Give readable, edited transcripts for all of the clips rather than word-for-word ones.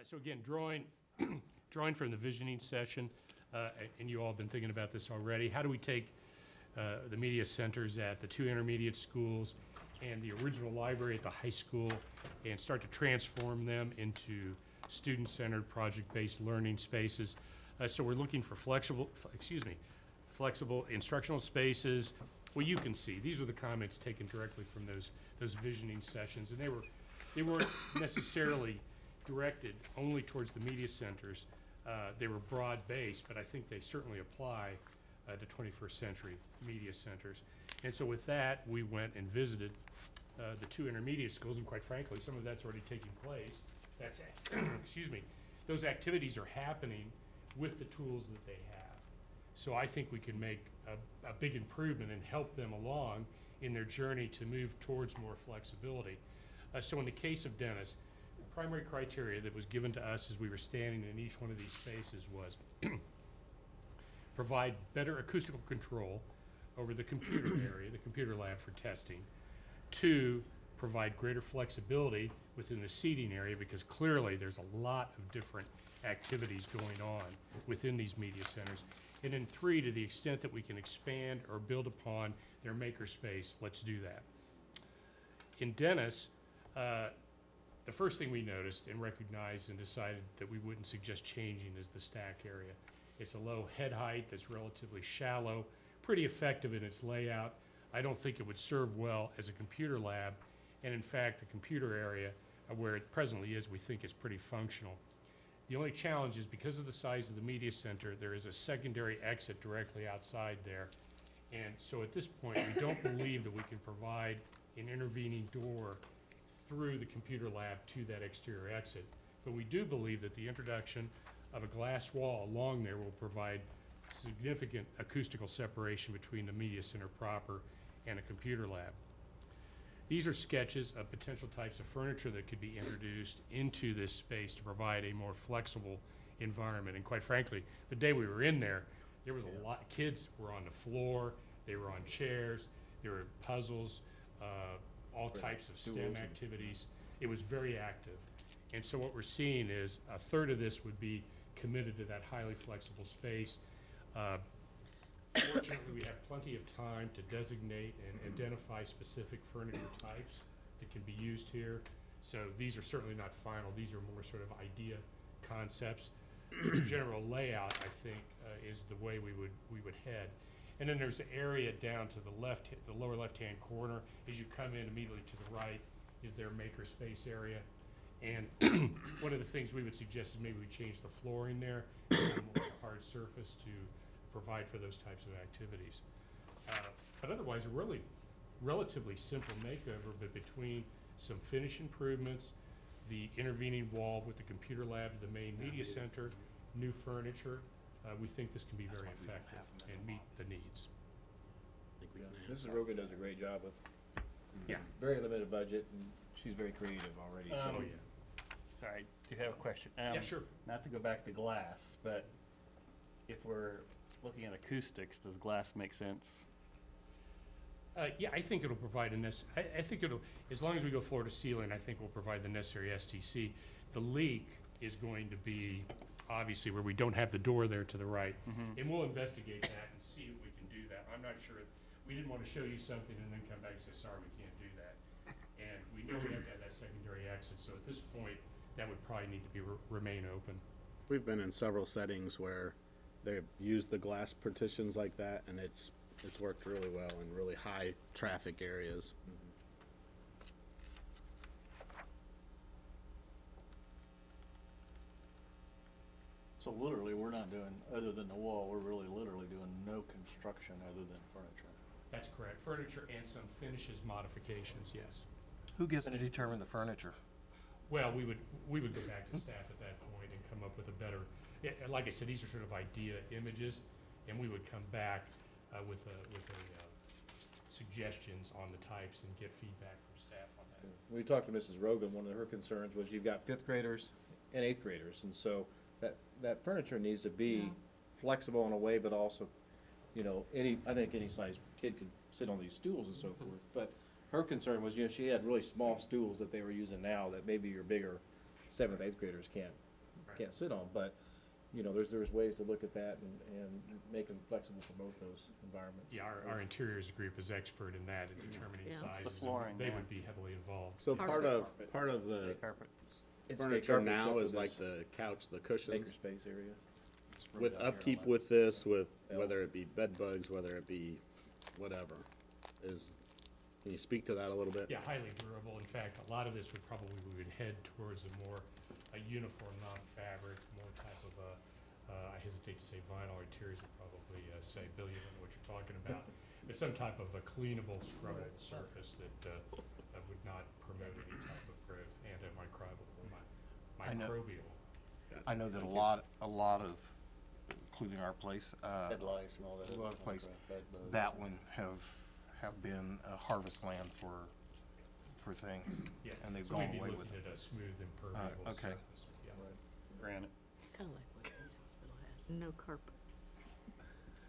So again, drawing from the visioning session, and you all have been thinking about this already, how do we take the media centers at the 2 intermediate schools and the original library at the high school and start to transform them into student-centered, project-based learning spaces? So we're looking for flexible instructional spaces. Well, you can see, these are the comments taken directly from those visioning sessions, and they weren't necessarily directed only towards the media centers. They were broad-based, but I think they certainly apply to 21st century media centers. And so with that, we went and visited the 2 intermediate schools, and quite frankly, some of that's already taking place. That's, those activities are happening with the tools that they have. So I think we can make a big improvement and help them along in their journey to move towards more flexibility. So in the case of Dennis, the primary criteria that was given to us as we were standing in each one of these spaces was provide better acoustical control over the computer area, the computer lab for testing. 2, provide greater flexibility within the seating area, because clearly there's a lot of different activities going on within these media centers. And then 3, to the extent that we can expand or build upon their makerspace, let's do that. In Dennis, the first thing we noticed and recognized and decided that we wouldn't suggest changing is the stack area. It's a low head height that's relatively shallow, pretty effective in its layout. I don't think it would serve well as a computer lab, and in fact, the computer area where it presently is, we think is pretty functional. The only challenge is because of the size of the media center, there is a secondary exit directly outside there. And so at this point, we don't believe that we can provide an intervening door through the computer lab to that exterior exit. But we do believe that the introduction of a glass wall along there will provide significant acoustical separation between the media center proper and a computer lab. These are sketches of potential types of furniture that could be introduced into this space to provide a more flexible environment. And quite frankly, the day we were in there was a lot, kids were on the floor, they were on chairs, there were puzzles, all types of STEM activities. It was very active. And so what we're seeing is a third of this would be committed to that highly flexible space. Fortunately, we have plenty of time to designate and identify specific furniture types that can be used here. So these are certainly not final. These are more sort of idea concepts. The general layout, I think, is the way we would head. And then there's the area down to the left, the lower left-hand corner. As you come in immediately to the right is their makerspace area. And one of the things we would suggest is maybe we change the flooring there to a more hard surface to provide for those types of activities. But otherwise, a really relatively simple makeover, but between some finish improvements, the intervening wall with the computer lab, the main media center, new furniture, we think this can be very effective and meet the needs. Mrs. Rogan does a great job with very limited budget, and she's very creative already. Oh, yeah. Sorry, do you have a question? Yeah, sure. Not to go back to glass, but if we're looking at acoustics, does glass make sense? Yeah, I think it'll provide I think it'll, as long as we go floor to ceiling, I think we'll provide the necessary STC. The leak is going to be obviously where we don't have the door there to the right. And we'll investigate that and see if we can do that. I'm not sure, we didn't want to show you something and then come back and say, sorry, we can't do that. And we know we have to have that secondary exit, so at this point, that would probably need to be remain open. We've been in several settings where they've used the glass partitions like that, and it's worked really well in really high traffic areas. So literally, we're not doing, other than the wall, we're really literally doing no construction other than furniture. That's correct. Furniture and some finishes modifications, yes. Who gets to determine the furniture? Well, we would go back to staff at that point and come up with a better, like I said, these are sort of idea images, and we would come back with suggestions on the types and get feedback from staff on that. When we talked to Mrs. Rogan, one of her concerns was you've got 5th graders and 8th graders, and so that furniture needs to be flexible in a way, but also, you know, I think any size kid could sit on these stools and so forth. But her concern was, you know, she had really small stools that they were using now that maybe your bigger seventh, eighth graders can't Right. sit on, but, you know, there's ways to look at that and make them flexible for both those environments. Yeah, our interiors group is expert in that, in determining Yeah. sizes. The and flooring, They yeah. would be heavily involved. So Carpet. part of the Stay carpet. It's steak furniture carpet now except is for like this the couch, the Maker cushions. space area. It's room With down here on upkeep that. with this, with Yeah. whether it be bed bugs, whether it be whatever, can you speak to that a little bit? Yeah, highly durable. In fact, a lot of this would probably, we would head towards a uniform, non-fabric, more type of I hesitate to say vinyl, or interiors would probably say, Bill, you don't know what you're talking about. But some type of a cleanable, scrubbable surface that would not promote any type of growth, I know. microbial. I know that a lot of, including our place, Head lice and all that. a lot other of places, crap, bed bugs. that one have been a harvest land for things. Yeah, And they've so we'd gone be away with looking it. at a smooth, impermeable okay. surface. Yeah. Granite. Kind of like what the hospital has. No carpet.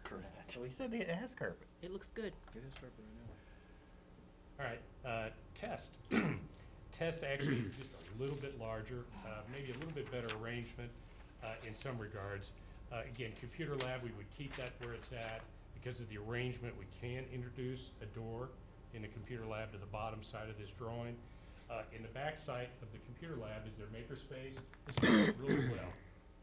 Correct. So he said it has carpet. It looks good. It is carpet right now. All right, test. Test actually is just a little bit larger, maybe a little bit better arrangement in some regards. Again, computer lab, we would keep that where it's at. Because of the arrangement, we can introduce a door in the computer lab to the bottom side of this drawing. In the back side of the computer lab is their makerspace. This works really well.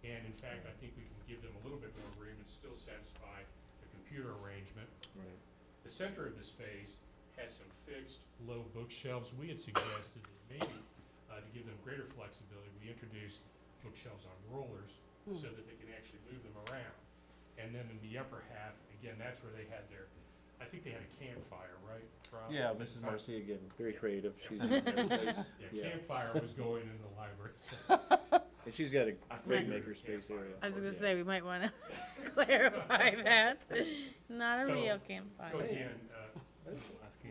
And in fact, I think we can give them a little bit more room and still satisfy the computer arrangement. Right. The center of the space has some fixed low bookshelves. We had suggested that maybe to give them greater flexibility, we introduced bookshelves on rollers so that they can actually move them around. And then in the upper half, again, that's where they had their, I think they had a campfire, right, Rob? Yeah, At the Mrs. time? Marcy, again, very creative. She's in her space. Yeah, campfire was going in the library, so. And she's got a I great figured makerspace campfire. area. I was gonna Yeah. say, we might wanna clarify that. Not a So- real So campfire. again,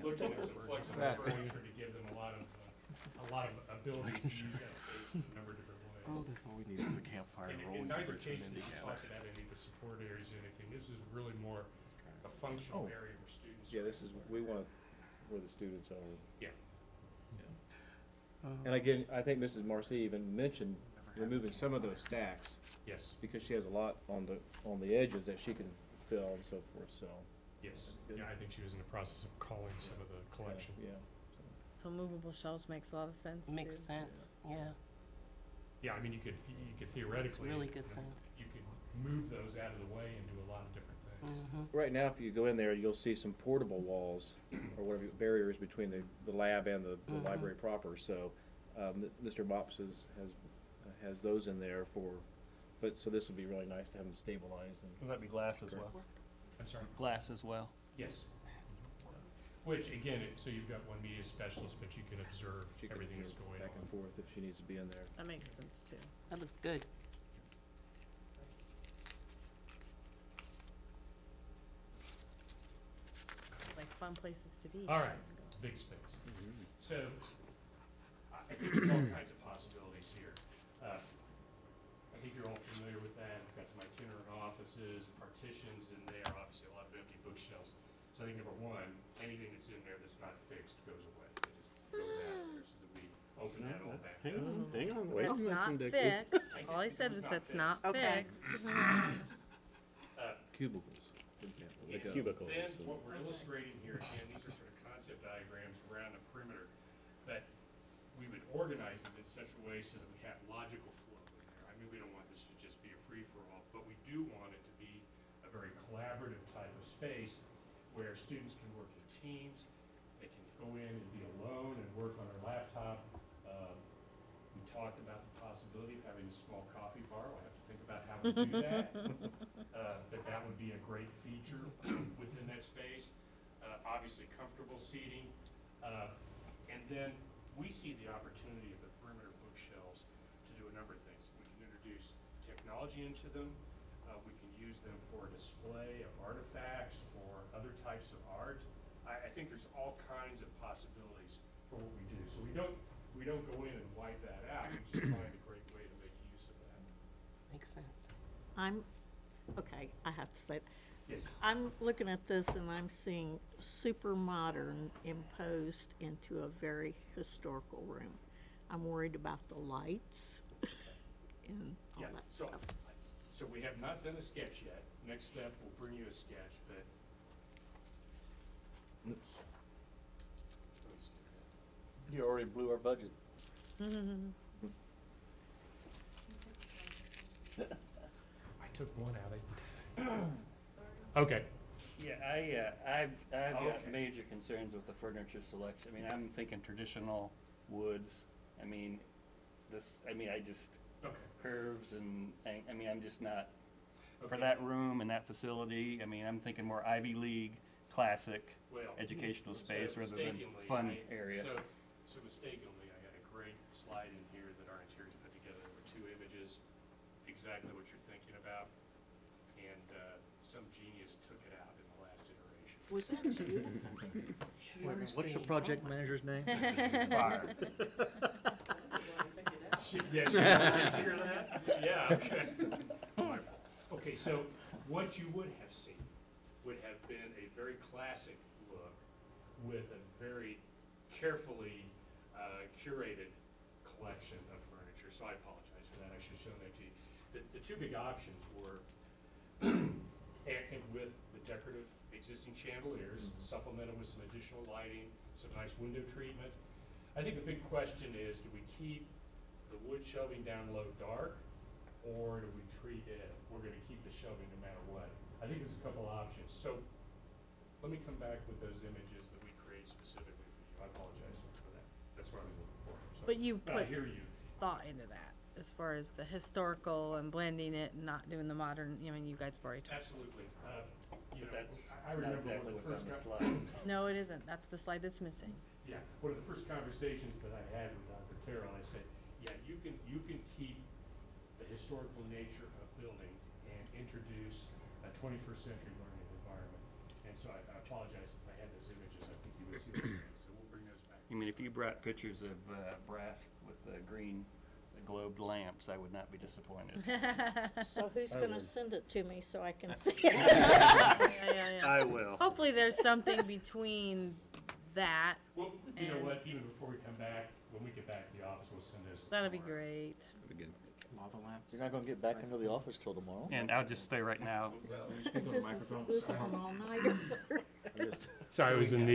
looking at some flexible Exactly. furniture to give them a lot of abilities to use that space in a number of different Oh, ways. that's all we need is a campfire In rolling to neither Richmond, case did we Indiana. talk about any of the support areas or anything. This is really more a functional Oh. area where students. Yeah, are. this is, we want where the students are. Yeah. And again, I think Mrs. Marcy even mentioned removing some of those stacks Yes, because she has a lot on the edges that she can fill and so forth, so. yes. Good. Yeah, I think she was in the process of calling some of the collection. Yeah. So movable shelves makes a lot of sense. Makes too. sense, yeah. Yeah, I mean, you could theoretically. really good sense. You could move those out of the way and do a lot of different things. Right now, if you go in there, you'll see some portable walls or whatever, barriers between the lab and the library proper, so, Mr. Mops has those in there so this would be really nice to have them stabilized and. Would that be glass as well? I'm sorry? Glass as well. Yes. Which, again, so you've got one media specialist, but you can observe She can everything that's observe going back and on. forth if she needs to be in there. That makes sense too. That looks good. Like fun places to be. All right, big space. So, I think there's all kinds of possibilities here. I think you're all familiar with that. It's got some itinerant offices, partitions in there, obviously a lot of empty bookshelves. So I think number one, anything that's in there that's not fixed goes away. It just goes out of there so that we open that all back Hang up. on, hang on, wait That's on this not one, Dixie. fixed. All I said It's was not that's not fixed. Okay. fixed. Cubicles, for example. And Like a- Cubicles. Then what we're illustrating here, again, these are sort of concept diagrams around the perimeter, that we would organize it in such a way so that we have logical flow in there. I mean, we don't want this to just be a free-for-all, but we do want it to be a very collaborative type of space where students can work in teams, they can go in and be alone and work on their laptop. We talked about the possibility of having a small coffee bar. We'll have to think about how we do that. But that would be a great feature within that space. Obviously, comfortable seating. And then we see the opportunity of the perimeter bookshelves to do a number of things. We can introduce technology into them. We can use them for display of artifacts or other types of art. I think there's all kinds of possibilities for what we do. So we don't go in and wipe that out. We just find a great way to make use of that. Makes sense. Okay, I have to say, Yes. I'm looking at this and I'm seeing super modern imposed into a very historical room. I'm worried about the lights. and all Yeah, that so, stuff. so we have not done a sketch yet. Next step, we'll bring you a sketch, but. Let me skip that. You already blew our budget. I took one out. Okay, Yeah, I've got Okay. major concerns with the furniture selection. I mean, I'm thinking traditional woods. I mean, I just, okay. curves and, I mean, I'm just not, for Okay. that room and that facility, I mean, I'm thinking more Ivy League, classic, Well, educational so space rather than mistakenly, fun area. So mistakenly, I had a great slide in here that our interiors put together. There were two images, exactly what you're thinking about. And some genius took it out in the last iteration. Was that you? What's the project manager's name? Fire. Yeah, she didn't hear that? Yeah, okay. My fault. Okay, so what you would have seen would have been a very classic look with a very carefully curated collection of furniture, so I apologize for that, I should have shown that to you. The two big options were, and with the decorative existing chandeliers, supplemented with some additional lighting, some nice window treatment. I think the big question is, do we keep the wood shelving down low dark, or do we treat it, we're gonna keep the shelving no matter what? I think there's a couple options. So let me come back with those images that we create specifically for you. I apologize for that. That's what I was looking for. So- But you I put hear you. thought into that, as far as the historical and blending it and not doing the modern, I mean, you guys have already talked. Absolutely. You know, That's I not remember exactly one of what's the on first the slide. No, it isn't, that's the slide that's missing. Yeah, one of the first conversations that I had with Dr. Terrell, I said, yeah, you can keep the historical nature of buildings and introduce a 21st century learning environment. And so I apologize if I had those images, I think you would see what I mean, so we'll bring those back. I mean, if you brought pictures of brass with the green globed lamps, I would not be disappointed. So who's I gonna would. send it to me so I can see it? Yeah. I will. Hopefully there's something between that, Well, you know And- what, even before we come back, when we get back to the office, we'll send those. that'd be tomorrow. great. Lava lamps? You're not gonna get back into the office till tomorrow? And I'll just say right now, This is an all-nighter. Sorry, I was in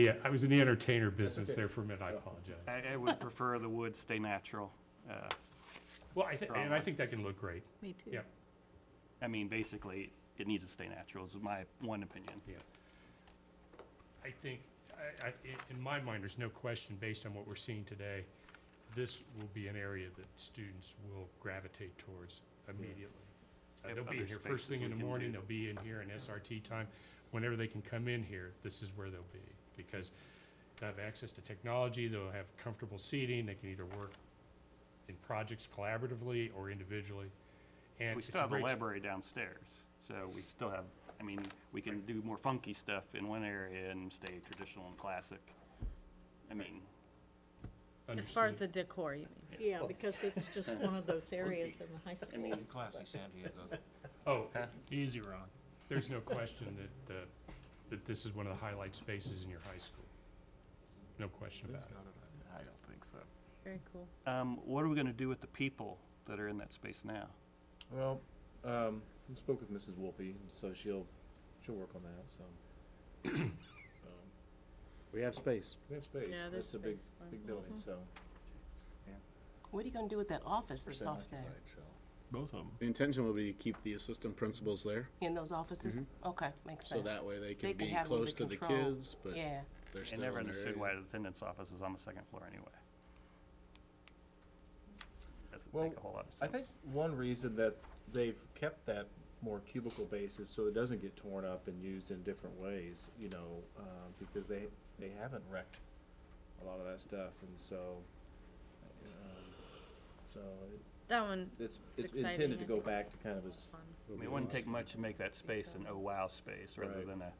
the entertainer business there for a minute, I apologize. I would prefer the wood stay natural. Well, I think that can look great, Me too. yeah, I mean, basically, it needs to stay natural, is my one opinion. yeah. I think, in my mind, there's no question, based on what we're seeing today, this will be an area that students will gravitate towards immediately. Have They'll be other in here first spaces thing in we the can morning, do. they'll be in here in SRT time, whenever they can come in here, this is where they'll be. Because they'll have access to technology, they'll have comfortable seating, they can either work in projects collaboratively or individually. And We it's still a have the great library downstairs, so we still have, I mean, we can do more funky stuff in one area and stay traditional and classic. I mean, As far as understood. the decor, you mean? Yeah, because it's just one of those areas in the high I school. mean, Classy San Diego. Oh, Easy, Ron. there's no question that this is one of the highlight spaces in your high school. No question about it. I don't think so. Very cool. what are we gonna do with the people that are in that space now? Well, we spoke with Mrs. Wolpe, and so she'll work on that, so. So, We have space. we have space. Yeah, there's It's a big, space. big building, so. What are you gonna do with that office that's percent off there? occupied, so. Both of them. The intention will be to keep the assistant principals there, In those offices? Okay, makes sense. so that way they They can can be have a little close bit to the control. kids, but Yeah, they're I still never in their understood why area. the attendance office is on the second floor anyway. Doesn't Well, make a whole lot of sense. I think one reason that they've kept that more cubicle basis so it doesn't get torn up and used in different ways, you know, because they haven't wrecked a lot of that stuff, and so, so That one, it's Exciting, intended to I go think. back to kind of as, fun. I mean, it wouldn't take much to make that space an oh wow space rather Right. than a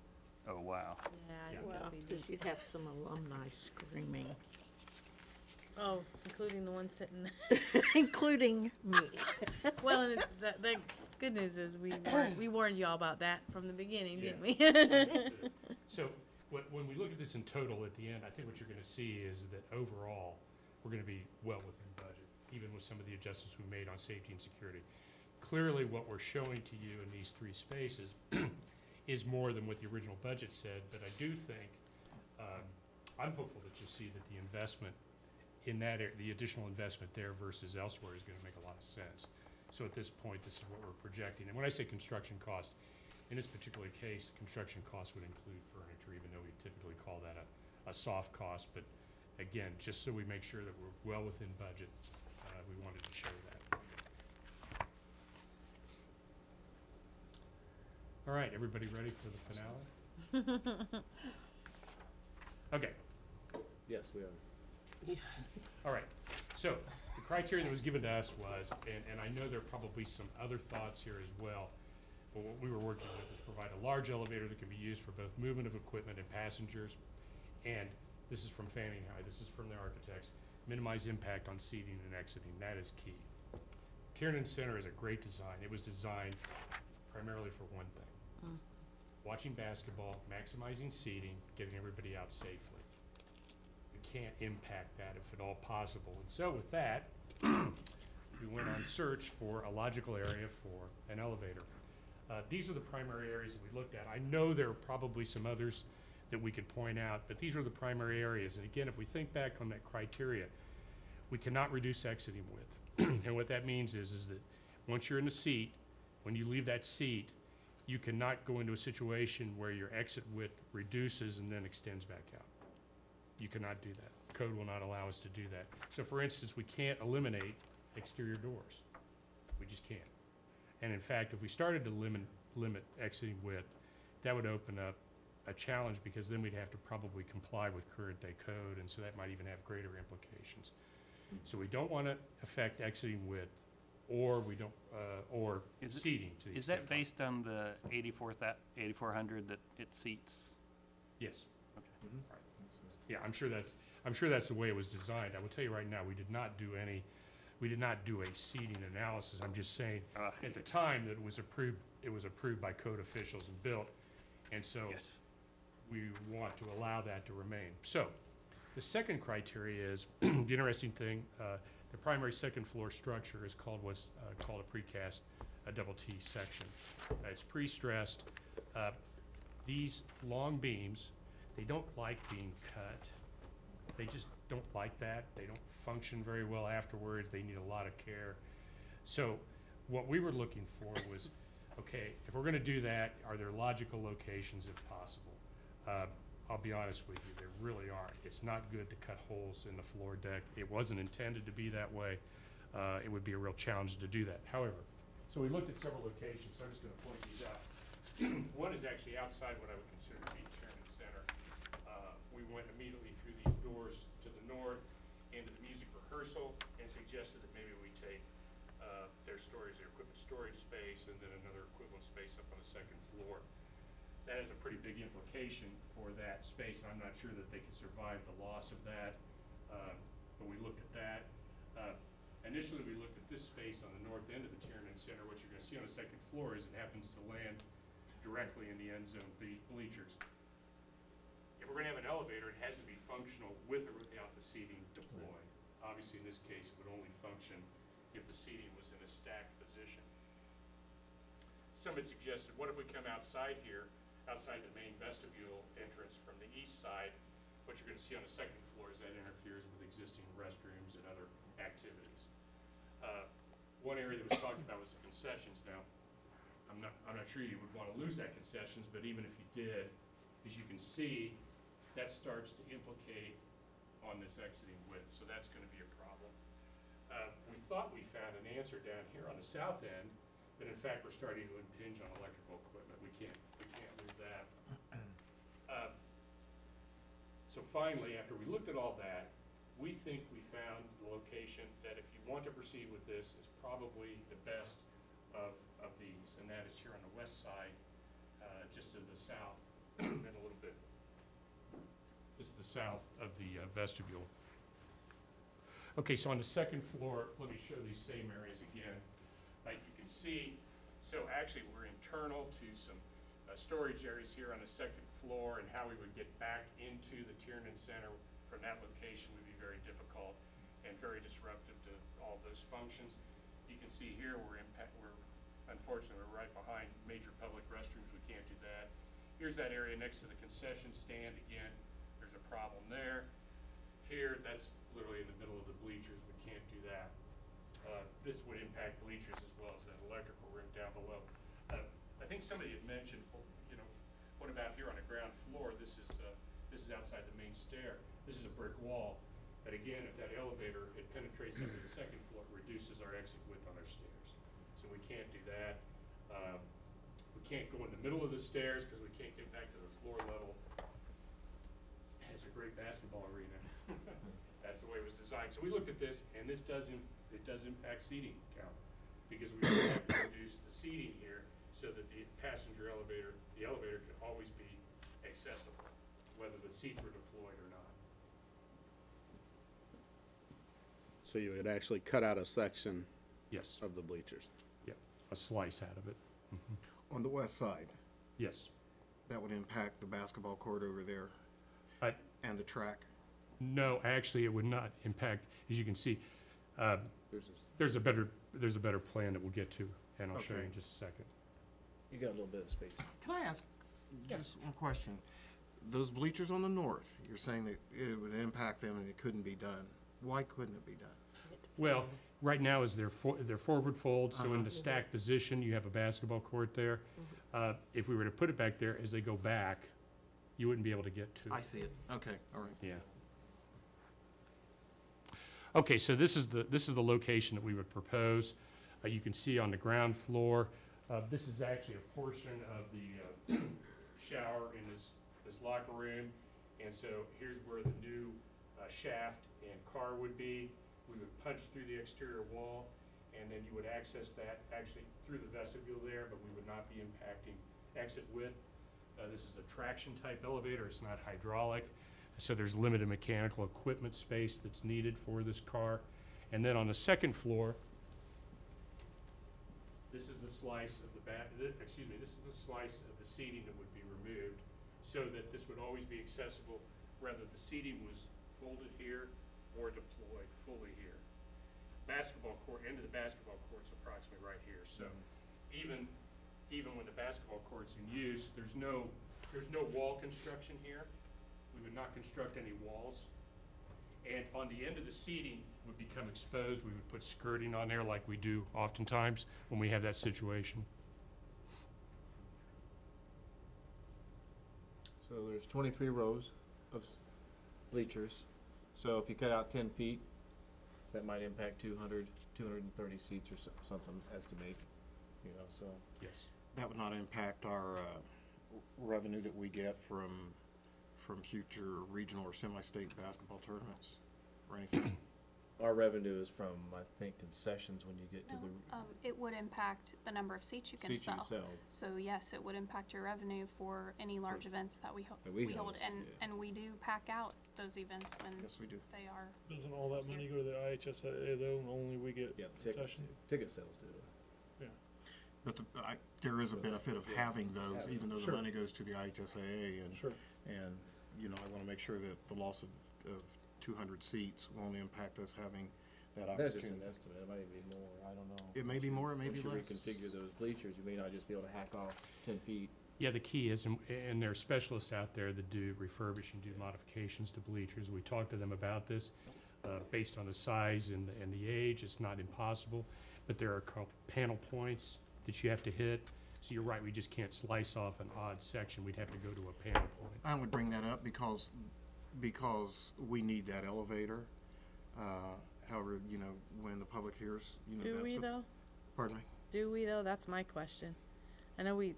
oh wow. Yeah, I think Well, that'd be because neat. you'd have some alumni screaming, Oh, including the one sitting, including me. well, and the good news is we warned you all about that from the beginning, didn't we? Understood. So, when we look at this in total at the end, I think what you're gonna see is that overall, we're gonna be well within budget. even with some of the adjustments we made on safety and security. Clearly, what we're showing to you in these 3 spaces is more than what the original budget said, but I do think, I'm hopeful that you'll see that the investment in that, the additional investment there versus elsewhere is gonna make a lot of sense. So at this point, this is what we're projecting. And when I say construction cost, in this particular case, construction cost would include furniture, even though we typically call that a soft cost. But again, just so we make sure that we're well within budget, we wanted to show that. All right, everybody ready for the finale? Okay. Yes, we are. All right, so the criteria that was given to us was, and I know there are probably some other thoughts here as well, but what we were working with is provide a large elevator that can be used for both movement of equipment and passengers. And this is from Fanning High, this is from the architects, minimize impact on seating and exiting, that is key. Tiernan Center is a great design. It was designed primarily for one thing. Watching basketball, maximizing seating, getting everybody out safely. We can't impact that if at all possible. And so with that, we went on search for a logical area for an elevator. These are the primary areas that we looked at. I know there are probably some others that we could point out, but these are the primary areas. And again, if we think back on that criteria, we cannot reduce exiting width. And what that means is that once you're in the seat, when you leave that seat, you cannot go into a situation where your exit width reduces and then extends back out. You cannot do that. Code will not allow us to do that. So for instance, we can't eliminate exterior doors. We just can't. And in fact, if we started to limit exiting width, that would open up a challenge, because then we'd have to probably comply with current day code, and so that might even have greater implications. So we don't want to affect exiting width, or we don't, or Is it- seating to the Is that extent based on the 8,400 that it seats? possible. Yes. Okay. Right. Yeah, I'm sure that's the way it was designed. I will tell you right now, we did not do a seating analysis. I'm just saying, at the time that it was approved by code officials and built, and so Yes. we want to allow that to remain. So, the second criteria is, the interesting thing, the primary second floor structure is called called a precast, a double T section. It's pre-stressed. These long beams, they don't like being cut. They just don't like that. They don't function very well afterwards. They need a lot of care. So what we were looking for was, okay, if we're gonna do that, are there logical locations if possible? I'll be honest with you, there really aren't. It's not good to cut holes in the floor deck. It wasn't intended to be that way. It would be a real challenge to do that. However, so we looked at several locations, so I'm just gonna point these out. One is actually outside what I would consider to be Tiernan Center. We went immediately through these doors to the north into the music rehearsal and suggested that maybe we take their equipment storage space, and then another equivalent space up on the second floor. That has a pretty big implication for that space. I'm not sure that they can survive the loss of that, but we looked at that. Initially, we looked at this space on the north end of the Tiernan Center. What you're gonna see on the second floor is it happens to land directly in the end zone bleachers. If we're gonna have an elevator, it has to be functional with or without the seating deployed. Obviously, in this case, it would only function if the seating was in a stacked position. Some had suggested, what if we come outside here, outside the main vestibule entrance from the east side? What you're gonna see on the second floor is that interferes with existing restrooms and other activities. One area that was talked about was the concessions. Now, I'm not sure you would wanna lose that concessions, but even if you did, as you can see, that starts to implicate on this exiting width, so that's gonna be a problem. We thought we found an answer down here on the south end, but in fact, we're starting to impinge on electrical equipment. We can't move that. So finally, after we looked at all that, we think we found the location that, if you want to proceed with this, is probably the best of these, and that is here on the west side, just to the south, and a little bit, just the south of the vestibule. Okay, so on the second floor, let me show these same areas again. You can see, so actually we're internal to some storage areas here on the second floor, and how we would get back into the Tiernan Center from that location would be very difficult. and very disruptive to all those functions. You can see here we're unfortunately we're right behind major public restrooms. We can't do that. Here's that area next to the concession stand. Again, there's a problem there. Here, that's literally in the middle of the bleachers. We can't do that. This would impact bleachers as well as that electrical room down below. I think somebody had mentioned, you know, what about here on the ground floor? This is outside the main stair. This is a brick wall. But again, if that elevator, it penetrates into the second floor, it reduces our exit width on our stairs. So we can't do that. We can't go in the middle of the stairs because we can't get back to the floor level. It's a great basketball arena. That's the way it was designed. So we looked at this, and this does impact seating count because we have to reduce the seating here so that the elevator can always be accessible, whether the seats were deployed or not. So you would actually cut out a section Yes. of the bleachers. Yeah. A slice out of it. On the west side, Yes. that would impact the basketball court over there I, and the track. no, actually, it would not impact. As you can see, There's a, there's a better plan that we'll get to, and I'll show you Okay. in just a second. you got a little bit of space. Can I ask just one question? Those bleachers on the north, you're saying that it would impact them and it couldn't be done. Why couldn't it be done? Well, right now is they're forward fold, so in the stacked position, you have a basketball court there. If we were to put it back there, as they go back, you wouldn't be able to get to it. I see it. Okay, all right. Yeah. Okay, so this is the location that we would propose. You can see on the ground floor, this is actually a portion of the shower in this locker room. And so here's where the new shaft and car would be. We would punch through the exterior wall, and then you would access that actually through the vestibule there, but we would not be impacting exit width. This is a traction type elevator. It's not hydraulic. So there's limited mechanical equipment space that's needed for this car. And then on the second floor, this is the slice of this is the slice of the seating that would be removed so that this would always be accessible whether the seating was folded here or deployed fully here. Basketball court, end of the basketball court's approximately right here. So even when the basketball court's in use, there's no wall construction here. We would not construct any walls. And on the end of the seating would become exposed. We would put skirting on there like we do oftentimes when we have that situation. So there's 23 rows of bleachers. So if you cut out 10 feet, that might impact 200, 230 seats or something, estimate, you know, so. Yes. That would not impact our revenue that we get from future regional or semi-state basketball tournaments or anything? Our revenue is from, I think, concessions when you get to the It would impact the number of seats you can seats you sell. sell. So yes, it would impact your revenue for any large events that we That we hold. host, And, yeah. and we do pack out those events when Yes, we do. they are. Doesn't all that money go to the IHSA though, and only we get Yeah, concession? ticket sales do. But there is a benefit of having those, Having even though the Sure. money goes to the IHSAA and, Sure. and, you know, I wanna make sure that the loss of 200 seats won't impact us having that That's just an opportunity. estimate, it might be more, I don't know. It may be more, it may be less. Once you reconfigure those bleachers, you may not just be able to hack off 10 feet. Yeah, the key is, and there are specialists out there that do refurbish and do modifications to bleachers. We talked to them about this. Based on the size and the age, it's not impossible, but there are panel points that you have to hit. So you're right, we just can't slice off an odd section. We'd have to go to a panel point. I would bring that up because we need that elevator. However, you know, when the public hears, you know, Do that's we what. though? Pardon me? Do we though? That's my question. I know we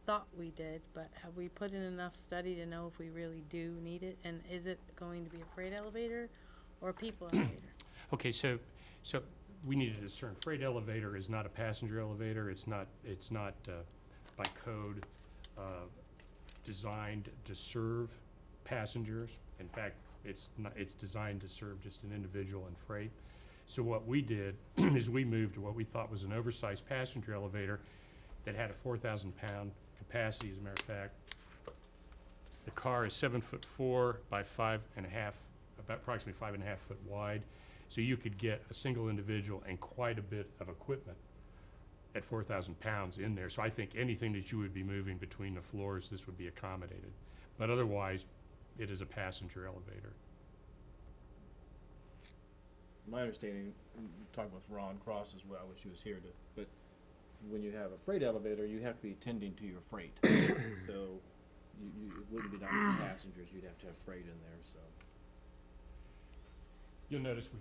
thought we did, but have we put in enough study to know if we really do need it? And is it going to be a freight elevator or a people elevator? Okay, so we need to discern. Freight elevator is not a passenger elevator. It's not by code designed to serve passengers. In fact, it's designed to serve just an individual and freight. So what we did is we moved to what we thought was an oversized passenger elevator that had a 4,000-pound capacity, as a matter of fact. The car is 7'4" by 5.5, about approximately 5.5 foot wide. So you could get a single individual and quite a bit of equipment at 4,000 pounds in there. So I think anything that you would be moving between the floors, this would be accommodated. But otherwise, it is a passenger elevator. My understanding, talking with Ron Cross as well, I wish he was here but when you have a freight elevator, you have to be tending to your freight. So it wouldn't be down to passengers, you'd have to have freight in there, so. You'll notice we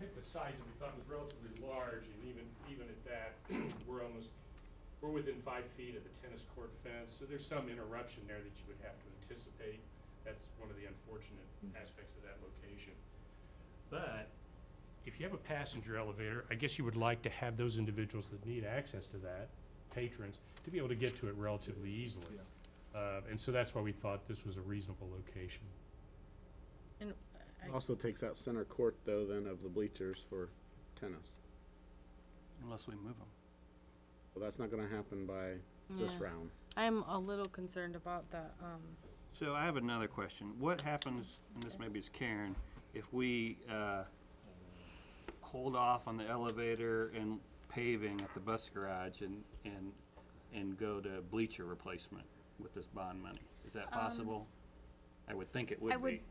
picked a size that we thought was relatively large, and even at that, we're within 5 feet of the tennis court fence, so there's some interruption there that you would have to anticipate. That's one of the unfortunate aspects of that location. But if you have a passenger elevator, I guess you would like to have those individuals that need access to that, patrons, to be able to get to it relatively easily. And so that's why we thought this was a reasonable location. And Also takes out center court though then of the bleachers for tennis. Unless we move them. Well, that's not gonna happen by this Yeah. round. I'm a little concerned about that, So I have another question. What happens, and this maybe is Karen, if we hold off on the elevator and paving at the bus garage and go to bleacher replacement with this bond money? Is that possible? I would think it would be.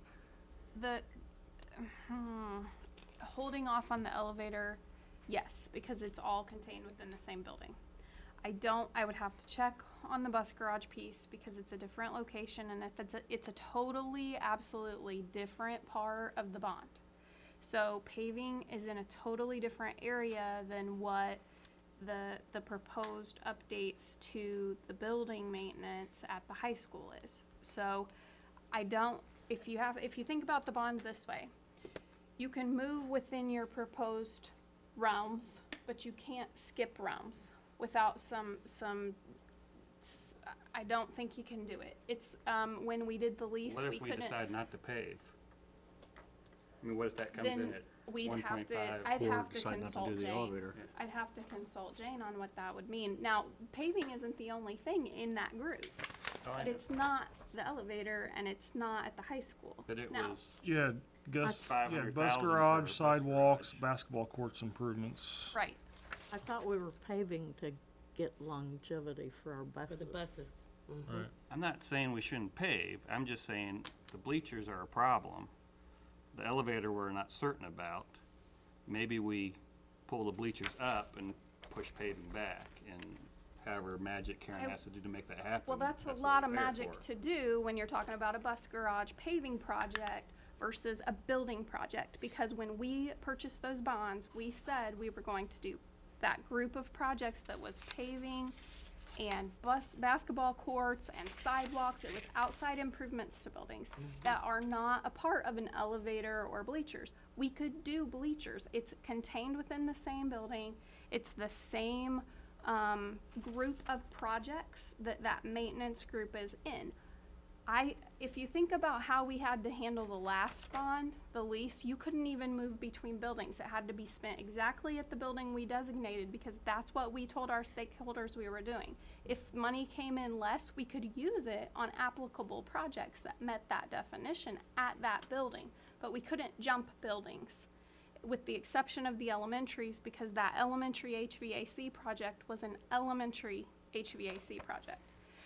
Holding off on the elevator, yes, because it's all contained within the same building. I would have to check on the bus garage piece because it's a different location, and if it's a totally, absolutely different part of the bond. So paving is in a totally different area than what the proposed updates to the building maintenance at the high school is. So if you think about the bond this way, you can move within your proposed realms, but you can't skip realms without I don't think you can do it. It's, when we did the lease, What we if we couldn't. decide not to pave? I mean, what if that comes in Then at we'd have to, 1.5? I'd Or have to decide not to consult do the Jane. elevator. I'd have to consult Jane on what that would mean. Now, paving isn't the only thing in that group, Oh, I but know. it's not the elevator and it's not at the high school. But it Now, was, Yeah, Gus, yeah, 500,000 bus for a garage, bus sidewalks, garage. basketball courts improvements. right. I thought we were paving to get longevity for our For buses. the buses. Right. I'm not saying we shouldn't pave, I'm just saying the bleachers are a problem. The elevator we're not certain about. Maybe we pull the bleachers up and push paving back, and however magic Karen has to do to make that happen. Well, that's a what lot of we're there magic for. to do when you're talking about a bus garage paving project versus a building project, because when we purchased those bonds, we said we were going to do that group of projects that was paving and basketball courts and sidewalks. It was outside improvements to buildings that are not a part of an elevator or bleachers. We could do bleachers. It's contained within the same building. It's the same group of projects that maintenance group is in. If you think about how we had to handle the last bond, the lease, you couldn't even move between buildings. It had to be spent exactly at the building we designated because that's what we told our stakeholders we were doing. If money came in less, we could use it on applicable projects that met that definition at that building, but we couldn't jump buildings, with the exception of the elementaries, because that elementary HVAC project was an elementary HVAC project.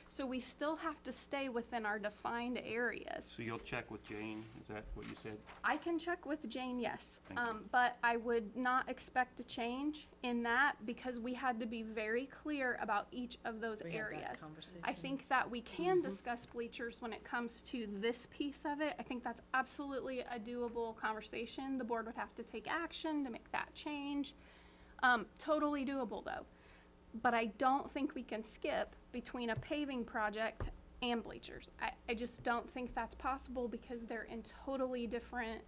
So we still have to stay within our defined areas. So you'll check with Jane, is that what you said? I can check with Jane, yes, Thank you. but I would not expect a change in that because we had to be very clear about each of those We had that areas. conversation. I think that we can discuss bleachers when it comes to this piece of it. I think that's absolutely a doable conversation. The board would have to take action to make that change. Totally doable though. But I don't think we can skip between a paving project and bleachers. I just don't think that's possible because they're in totally different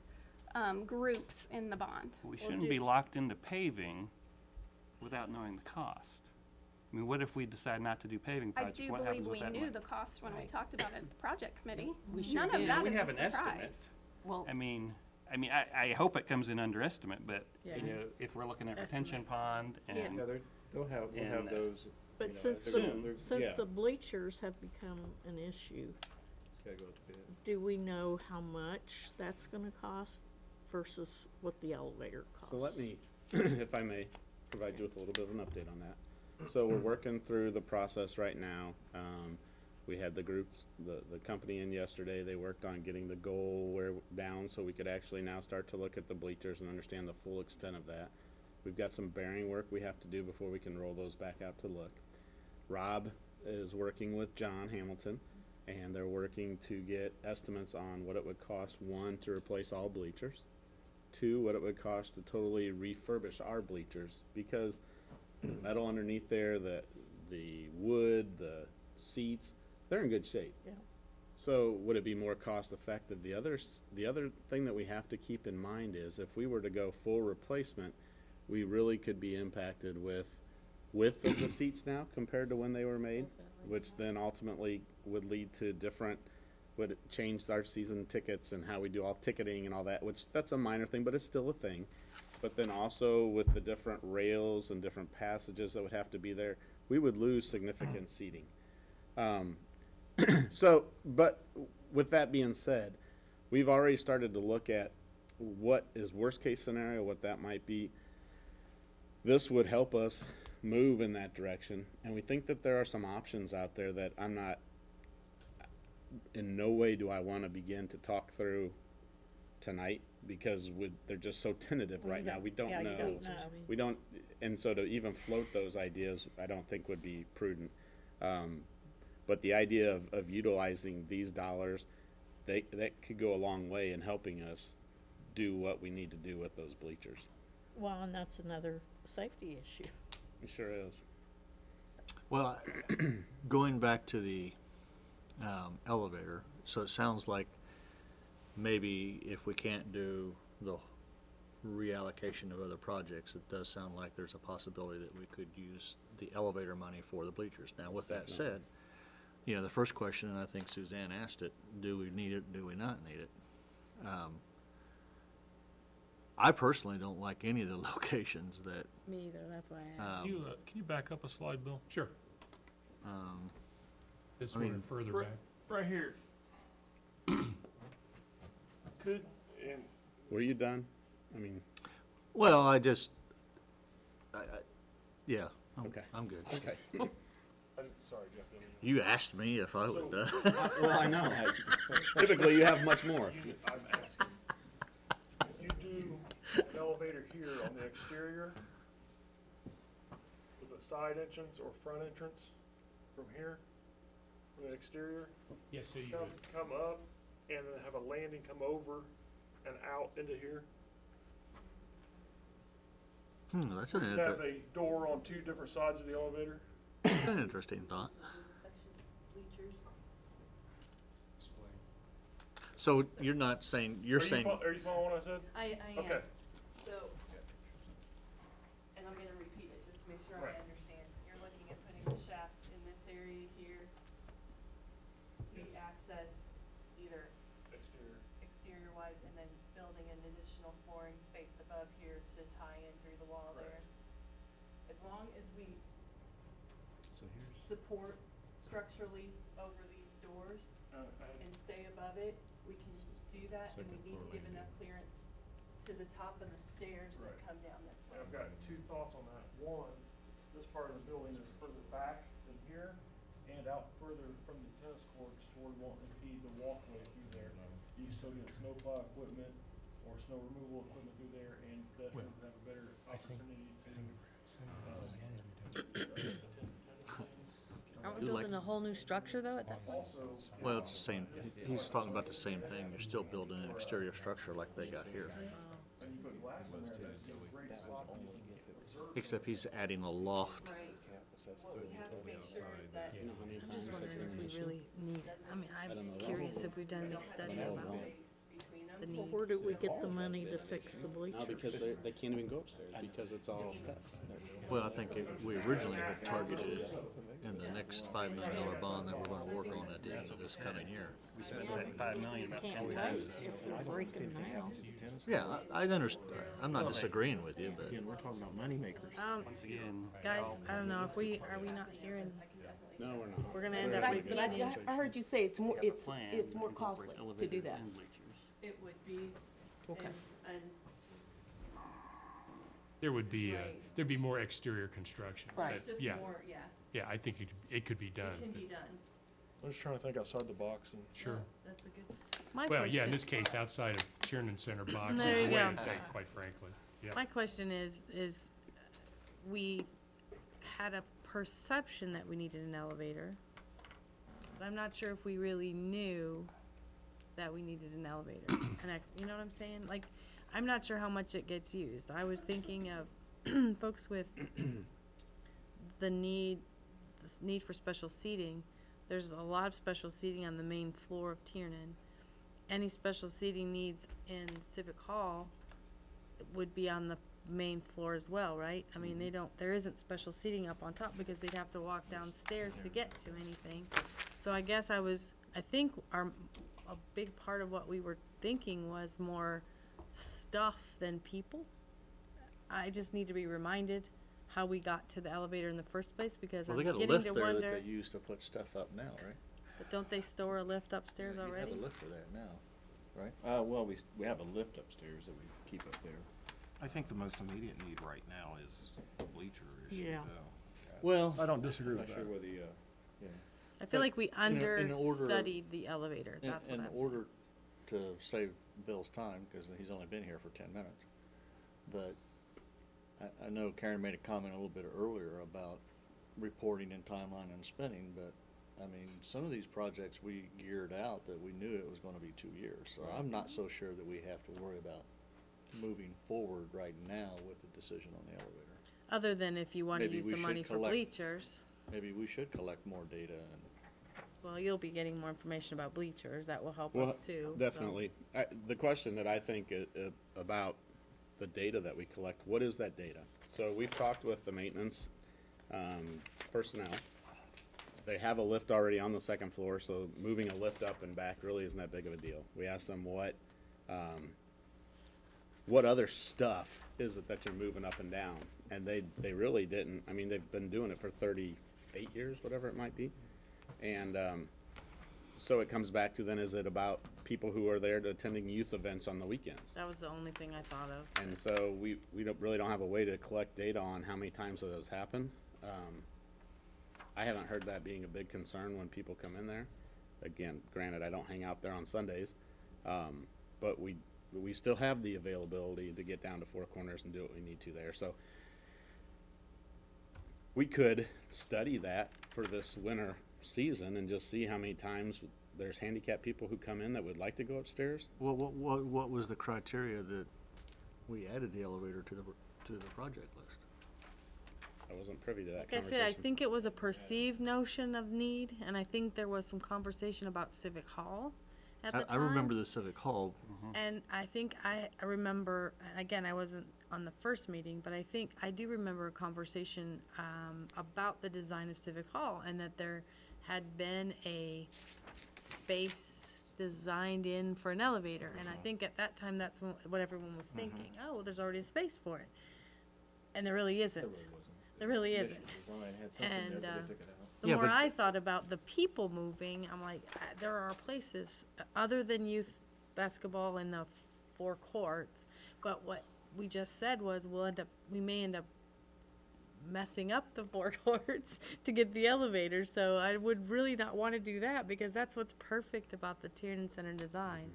groups in the bond. We shouldn't be locked into paving without knowing the cost. I mean, what if we decide not to do paving I projects? do What believe happens with we that knew money? the cost when we Right. talked about it at the project committee. We sure None of did. that We is have a an estimate. surprise. Well, I mean, I hope it comes in underestimate, but, Yeah. you know, if we're looking at retention Estimates. pond and, Yeah, we'll have And, those. But you know, since they're- since yeah, the bleachers have become an issue, it's gotta go to bid. do we know how much that's gonna cost versus what the elevator costs. So let me, if I may, provide you with a little bit of an update on that. So we're working through the process right now. We had the groups, the company in yesterday. They worked on getting the goal down so we could actually now start to look at the bleachers and understand the full extent of that. We've got some bearing work we have to do before we can roll those back out to look. Rob is working with John Hamilton, and they're working to get estimates on what it would cost, one, to replace all bleachers, two, what it would cost to totally refurbish our bleachers, because the metal underneath there, the wood, the seats, they're in good shape. Yeah. So would it be more cost effective? The other thing that we have to keep in mind is if we were to go full replacement, we really could be impacted with width of the seats now compared to when they were made, which then ultimately would lead to would change our season tickets and how we do all ticketing and all that, which that's a minor thing, but it's still a thing. But then also with the different rails and different passages that would have to be there, we would lose significant seating. So, but with that being said, we've already started to look at what is worst case scenario, what that might be. This would help us move in that direction, and we think that there are some options out there that I'm not, in no way do I want to begin to talk through tonight, because they're just so tentative right now. We don't Yeah, know. you don't know. We don't, and so to even float those ideas, I don't think would be prudent. But the idea of utilizing these dollars, that could go a long way in helping us do what we need to do with those bleachers. Well, and that's another safety issue. It sure is. Well, going back to the elevator, so it sounds like maybe if we can't do the reallocation of other projects, it does sound like there's a possibility that we could use the elevator money for the bleachers. Now, with that said, you know, the first question, and I think Suzanne asked it, do we need it, do we not need it? I personally don't like any of the locations that, Me either, that's why I asked. Can you back up a slide, Bill? Sure. This I one mean, and further right- back. Right here. Could, and Were you done? I mean, well, yeah, Okay. I'm good. okay. sorry, Jeff. didn't mean- You asked me if I was done. Well, I know. Typically, you have much more. I'm asking. If you do an elevator here on the exterior with a side entrance or front entrance from here, from the exterior, Yes, so you come up and then have a landing come over and out into here. That's an, Have a door on two different sides of the elevator. an interesting thought. explain. So you're not saying, you're saying, Are you following what I said? I am. Okay. So, and I'm gonna repeat it just to make sure Right. I understand. You're looking at putting the shaft in this area here to be accessed either Exterior. exterior wise and then building an additional flooring space above here to tie in through the wall there. As long as we So here's. support structurally over these doors and stay above it, we can do that, and we Second need to floor give landing. enough clearance to the top of the stairs that Right. come down this way. And I've got two thoughts on that. One, this part of the building is further back than here and out further from the tennis courts toward won't impede the walkway through there. You still get snowplow equipment or snow removal equipment through there, and pedestrians would have a better opportunity to, Aren't we we like- building a whole new structure though at that point? also, well, it's the same, he's talking about the same thing. You're still building an exterior structure like they got here. and you put glass in there, that's a great spot to reserve. Except he's adding a loft. Right. What we have to make sure is that, I'm just wondering if we really need, I mean, I'm curious if we've done any study about the Well, need. where do we get the money to fix the bleachers? No, because they can't even go upstairs because it's all steps. Well, I think we originally had targeted it in the next $5 million bond that we're gonna work on at the end of this coming year. We spent that 5 million about 10 Can't wait times. if we're breaking now. Yeah, I understand, I'm not disagreeing with you, but Again, we're talking about moneymakers. Once again, Guys, I don't know, if are we not hearing, No, we're not. we're gonna end But up I repeating? I heard you say it's more, plan it's more incorporates costly to do elevators that. and bleachers. It would be, Okay. and There would be, Right. there'd be more exterior construction. Right. but yeah, yeah, yeah, I think it could be done. but- done. I'm just trying to think outside the box and. Sure. That's a good. My Well, yeah, in question- this case, outside of Tiernan Center box is There you way go. to think, quite frankly. Yeah. My question is we had a perception that we needed an elevator, but I'm not sure if we really knew that we needed an elevator. And you know what I'm saying? Like, I'm not sure how much it gets used. I was thinking of folks with the need for special seating. There's a lot of special seating on the main floor of Tiernan. Any special seating needs in Civic Hall would be on the main floor as well, right? I mean, there isn't special seating up on top because they'd have to walk downstairs to get to anything. So I guess I think a big part of what we were thinking was more stuff than people. I just need to be reminded how we got to the elevator in the first place, because Well, I'm they got a beginning lift to there wonder, that they use to put stuff up now, right? but don't they store a lift upstairs You already? have a lift for that now, right? Well, we have a lift upstairs that we keep up there. I think the most immediate need right now is the bleacher issue. Yeah. though. Well, I don't disagree I'm with not that. sure whether, I feel but like we in order- understudied the elevator, in, that's what in I'm saying. order to save Bill's time, because he's only been here for 10 minutes, but I know Karen made a comment a little bit earlier about reporting and timeline and spending, but I mean, some of these projects we geared out that we knew it was gonna be 2 years, so I'm not so sure that we have to worry about moving forward right now with the decision on the elevator. Other than if you wanna Maybe use we the should money for collect- bleachers, Maybe we should collect more data and well, you'll be getting more information about bleachers, that will help Well, us too. so. definitely. The question that I think about the data that we collect, what is that data? So we've talked with the maintenance personnel. They have a lift already on the second floor, so moving a lift up and back really isn't that big of a deal. We asked them what other stuff is it that you're moving up and down? And they really didn't. I mean, they've been doing it for 38 years, whatever it might be. And so it comes back to then, is it about people who are there to attending youth events on the weekends? That was the only thing I thought of. And so we really don't have a way to collect data on how many times that has happened. I haven't heard that being a big concern when people come in there. Again, granted, I don't hang out there on Sundays, but we still have the availability to get down to Four Corners and do what we need to there. So we could study that for this winter season and just see how many times there's handicapped people who come in that would like to go upstairs. what was the criteria that we added the elevator to the project list? I wasn't privy to that Like I conversation. said, I think it was a perceived notion of need, and I think there was some conversation about Civic Hall at the time. I remember the Civic Hall. And I think I remember, and again, I wasn't on the first meeting, but I think I do remember a conversation about the design of Civic Hall, and that there had been a space designed in for an elevator. And I think at that time, that's what everyone was thinking. Oh, well, there's already a space for it. And there really isn't. There really isn't. Design had something there, And but they took it out. the Yeah, more but- I thought about the people moving, I'm like, there are places other than youth basketball in the four courts. But what we just said was we may end up messing up the four courts to get the elevator. So I would really not want to do that, because that's what's perfect about the Tiernan Center design.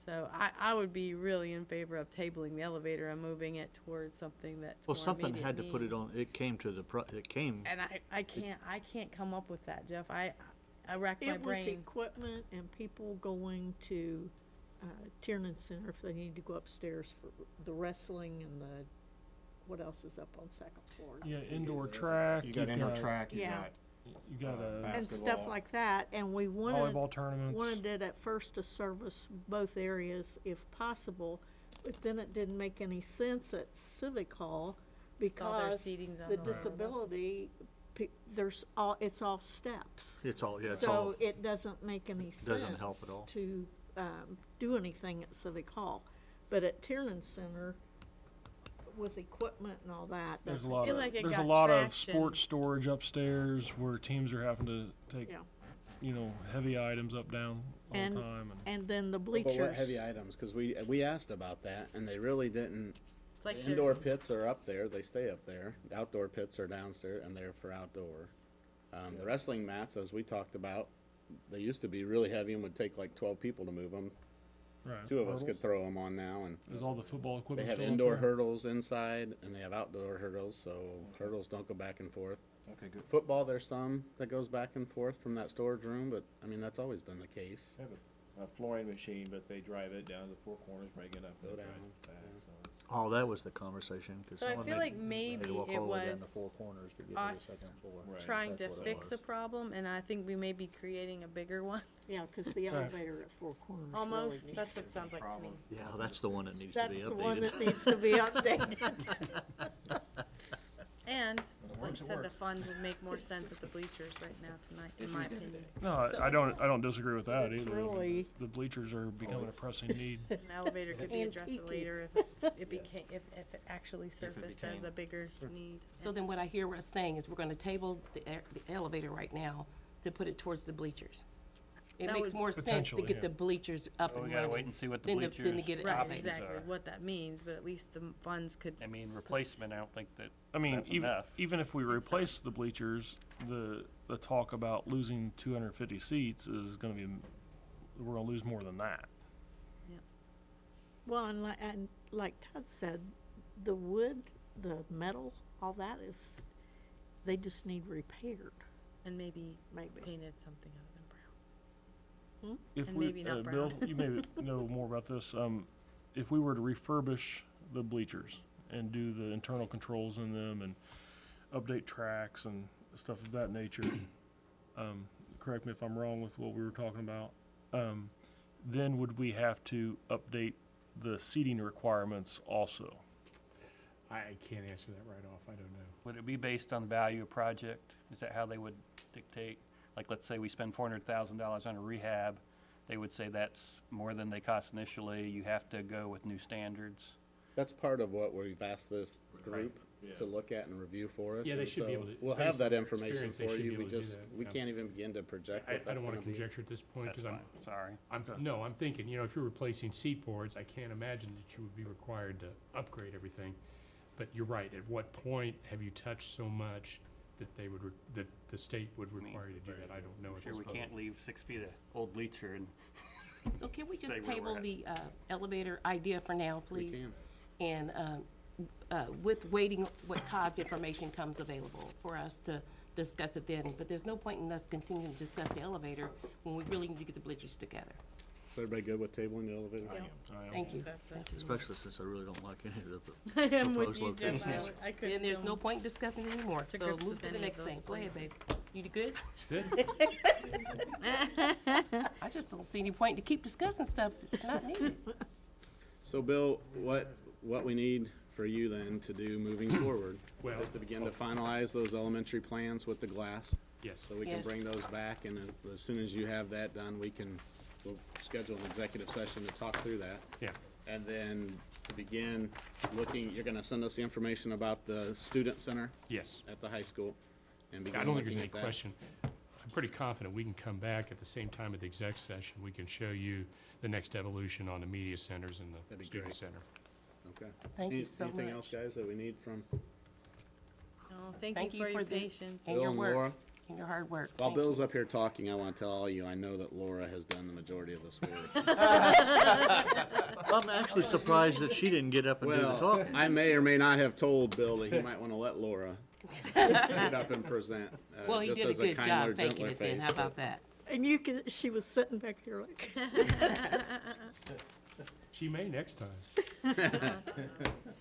So I would be really in favor of tabling the elevator and moving it towards something that's Well, more something immediate had to put need. it on, it came to it came, And I can't come up with that, Jeff. I racked my It was brain. equipment and people going to Tiernan Center if they need to go upstairs for the wrestling and what else is up on second floor? Yeah, indoor track. You got indoor track, you Yeah. got You got a And stuff basketball. like that, and we volleyball tournaments. wanted it at first to service both areas if possible, but then it didn't make any sense at Civic Hall It's all their because seating's on the the disability, it's all steps. it's all, yeah, it's all, So it doesn't make any sense. Doesn't help at all. To, do anything at Civic Hall. But at Tiernan Center, with equipment and all that, There's that's. a lot feel of like it there's a got lot of traction. sports storage upstairs where teams are having to take Yeah. you know, heavy items up, down all And- the time. And then the But bleachers. what heavy items? Because we asked about that, and they really didn't. It's like The they're- indoor pits are up there, they stay up there. The outdoor pits are downstairs, and they're for outdoor. The wrestling mats, as we talked about, they used to be really heavy and would take like 12 people to move them. Right. 2 of us could Hurdles. throw them on now, and Is all the football they equipment have still up indoor there? hurdles inside, and they have outdoor hurdles, so hurdles don't go back and forth. Okay, good. Football, there's some that goes back and forth from that storage room, but, I mean, that's always been the case. They have a flooring machine, but they drive it down to the 4 corners, bring it up, Go and drive down, it back, so it's. Oh, that was the conversation, cause So I someone feel had- like maybe had to walk it all the way down the was four corners to get to the us second floor. Right. trying to That's what it fix a was. problem, and I think we may be creating a bigger one. Yeah, because the elevator at Four Corners really Almost, needs. that's what it sounds like to me. Yeah, that's the one that needs to be That's the one updated. that needs to be updated. And, When it like works, you it said, the works. funds would make more sense at the bleachers right now tonight, in my opinion. No, I don't disagree with that It's either. really- The bleachers are becoming a pressing need. An elevator could be addressed Antique-y. later if it became, if it actually surfaced as became. a bigger need. So then what I hear us saying is we're gonna table the elevator right now to put it towards the bleachers. It That makes would- more sense to Potentially, get yeah. the bleachers up Well, and we gotta running. wait and see what the Then to bleachers get it Right, updated. exactly, are. what that means, but at least the funds could, I mean, replacement, I don't think that, I mean, That's even, enough. even if we replace the bleachers, the talk about losing 250 seats is gonna be, we're gonna lose more than that. Well, and like Todd said, the wood, the metal, all that is, they just need repaired. and maybe Maybe. painted something other than brown. If And we, maybe not Bill, brown. you may know more about this, if we were to refurbish the bleachers and do the internal controls in them and update tracks and stuff of that nature, correct me if I'm wrong with what we were talking about, then would we have to update the seating requirements also? I can't answer that right off, I don't know. would it be based on the value of project? Is that how they would dictate? Like, let's say we spend $400,000 on a rehab, they would say that's more than they cost initially, you have to go with new standards. That's part of what we've asked this group Yeah. to look at and review for us. Yeah, they and should be so able to- We'll based have on that their information experience, they for should be you, able we to do just, that, we yeah. can't even begin to project I what that's don't wanna gonna be. conjecture at this point, That's cause fine, sorry. no, I'm thinking, you know, if you're replacing seat boards, I can't imagine that you would be required to upgrade everything. But you're right, at what point have you touched so much that they would, that the state would require you to do that? I don't know at Sure, this we point. can't leave 6 feet of old bleacher and So can we Stay just where we're table at. the elevator idea for now, We please? can. And with waiting what Todd's information comes available for us to discuss it then. But there's no point in us continuing to discuss the elevator when we really need to get the bleachers together. Is everybody good with tabling the elevator? Thank you. That's it. Thank you. Especially since I really don't like any of the I am with proposed you, Jeff, locations. I couldn't. And there's go no point in discussing anymore, to so grips move with to the any of next those thing. Go ahead, babe. places. You good? That's it? I just don't see any point to keep discussing stuff. It's not needed. So Bill, what we need for you then to do moving forward Well- is to begin to finalize those elementary plans with the glass, Yes. so we can Yes. bring those back, and as soon as you have that done, we'll schedule an executive session to talk through that. Yeah. And then to begin looking, you're gonna send us the information about the student center Yes. at the high school, and I begin don't think there's looking any at that. question. I'm pretty confident we can come back at the same time at the exec session. We can show you the next evolution on the media centers and That'd the be student great. center. Okay. Thank you so Anything else, much. guys, that we need from Oh, thank Thank you you for for your the- patience. And Bill your and work. Laura? And your hard work. While Thank you. Bill's up here talking, I wanna tell all you, I know that Laura has done the majority of this work. I'm actually surprised that she didn't get up and do the Well, talking. I may or may not have told Bill that he might wanna let Laura get up and present, Well, he just did a as a good kinder, job faking gentler it then. face. How about that? And you can, she was sitting back here like, She may next time.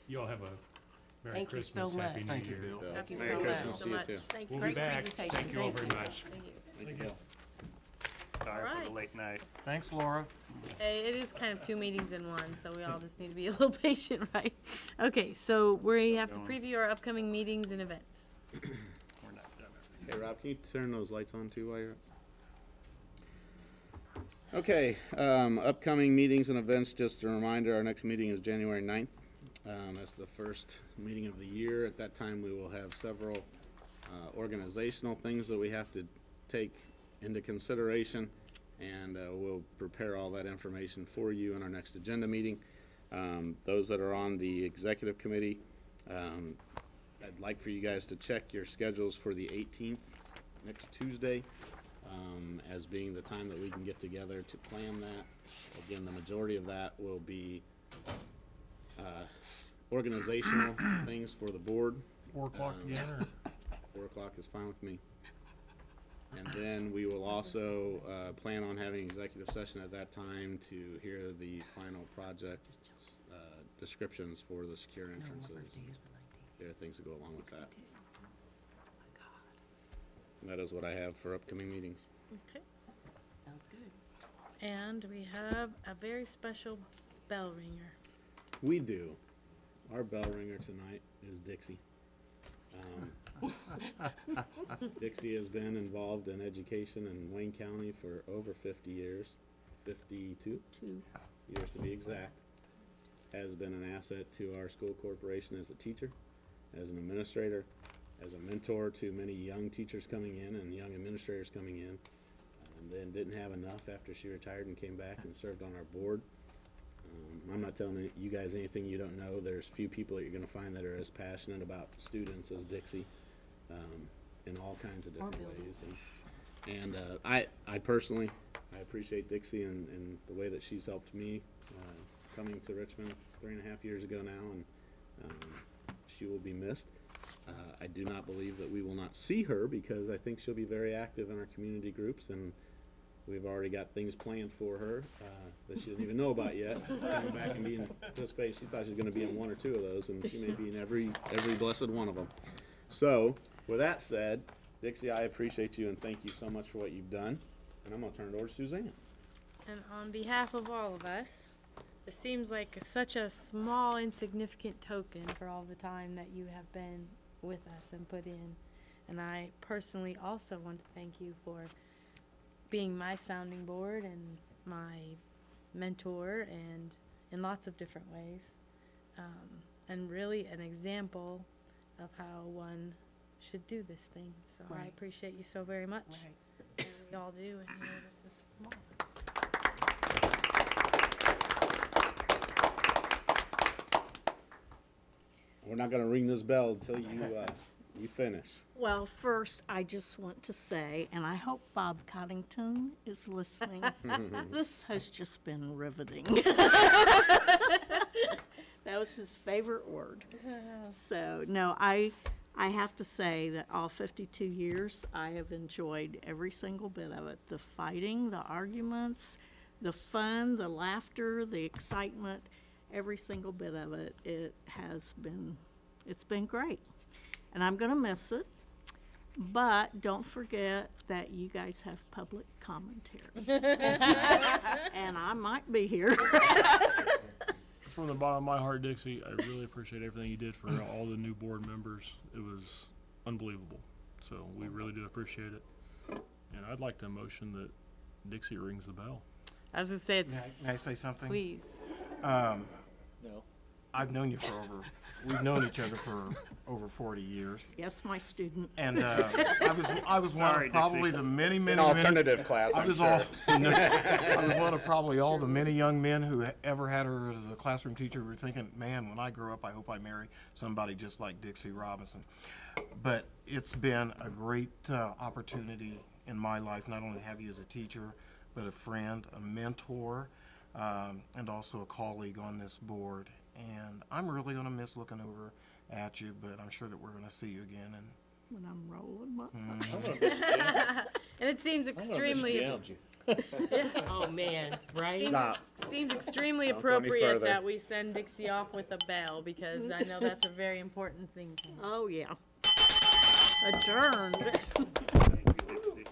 You all have a Merry Thank you so Christmas, Happy much. New Thank you, Year. Bill. So, Thank you Merry so Christmas much. to you too. thank We'll you. be Great back. presentation. Thank you all Thank very you. much. Thank you. Sorry for the Alright. late night. Thanks, Laura. Hey, it is kind of 2 meetings in one, so we all just need to be a little patient, right? Okay, so we have to preview our upcoming meetings and events. We're not done. Hey, Rob, can you turn those lights on too while you're up? Okay, upcoming meetings and events, just a reminder, our next meeting is January 9th. That's the first meeting of the year. At that time, we will have several organizational things that we have to take into consideration, and we'll prepare all that information for you in our next agenda meeting. Those that are on the executive committee, I'd like for you guys to check your schedules for the 18th, next Tuesday, as being the time that we can get together to plan that. Again, the majority of that will be organizational things for the board. 4 o'clock again, or? 4 o'clock is fine with me. And then we will also plan on having executive session at that time to hear the final project descriptions for the secure entrances. There are things that go along with that. That is what I have for upcoming meetings. Okay. Sounds good. And we have a very special bell ringer. We do. Our bell ringer tonight is Dixie. Dixie has been involved in education in Wayne County for over 50 years, 52 years to be exact. Has been an asset to our school corporation as a teacher, as an administrator, as a mentor to many young teachers coming in and young administrators coming in. And then didn't have enough after she retired and came back and served on our board. I'm not telling you guys anything you don't know. There's few people that you're going to find that are as passionate about students as Dixie, in all kinds of different ways. And I personally, I appreciate Dixie and the way that she's helped me coming to Richmond 3.5 years ago now, and she will be missed. I do not believe that we will not see her, because I think she'll be very active in our community groups, and we've already got things planned for her that she doesn't even know about yet. Coming back and being participating, she thought she was going to be in 1 or 2 of those, and she may be in every blessed one of them. So, with that said, Dixie, I appreciate you and thank you so much for what you've done. And I'm going to turn it over to Suzanne. And on behalf of all of us, it seems like such a small, insignificant token for all the time that you have been with us and put in. And I personally also want to thank you for being my sounding board and my mentor, and in lots of different ways, and really an example of how one should do this thing. So I Right. appreciate you so very much. Right. And we all do, and you know, this is marvelous. We're not going to ring this bell until you finish. Well, first, I just want to say, and I hope Bob Coddington is listening, this has just been riveting. That was his favorite word. So, no, I have to say that all 52 years, I have enjoyed every single bit of it. The fighting, the arguments, the fun, the laughter, the excitement, every single bit of it. It's been great. And I'm going to miss it. But don't forget that you guys have public commentary. And I might be here. From the bottom of my heart, Dixie, I really appreciate everything you did for all the new board members. It was unbelievable. So we really do appreciate it. And I'd like to motion that Dixie rings the bell. I was gonna say it's. May I say something? Please. No. I've known you for we've known each other for over 40 years. Yes, my student. And I was one of probably the many class, I was one of probably all the many young men who ever had her as a classroom teacher were thinking, man, when I grow up, I hope I marry somebody just like Dixie Robinson. But it's been a great opportunity in my life, not only to have you as a teacher, but a friend, a mentor, and also a colleague on this board. And I'm really going to miss looking over at you, but I'm sure that we're going to see you again. And When I'm rolling my And it seems extremely. Oh, man, right? Seems extremely Don't go any appropriate further. that we send Dixie off with a bell, because I know that's a very important thing to her. Oh, yeah. Adjourned. Thank you, Dixie.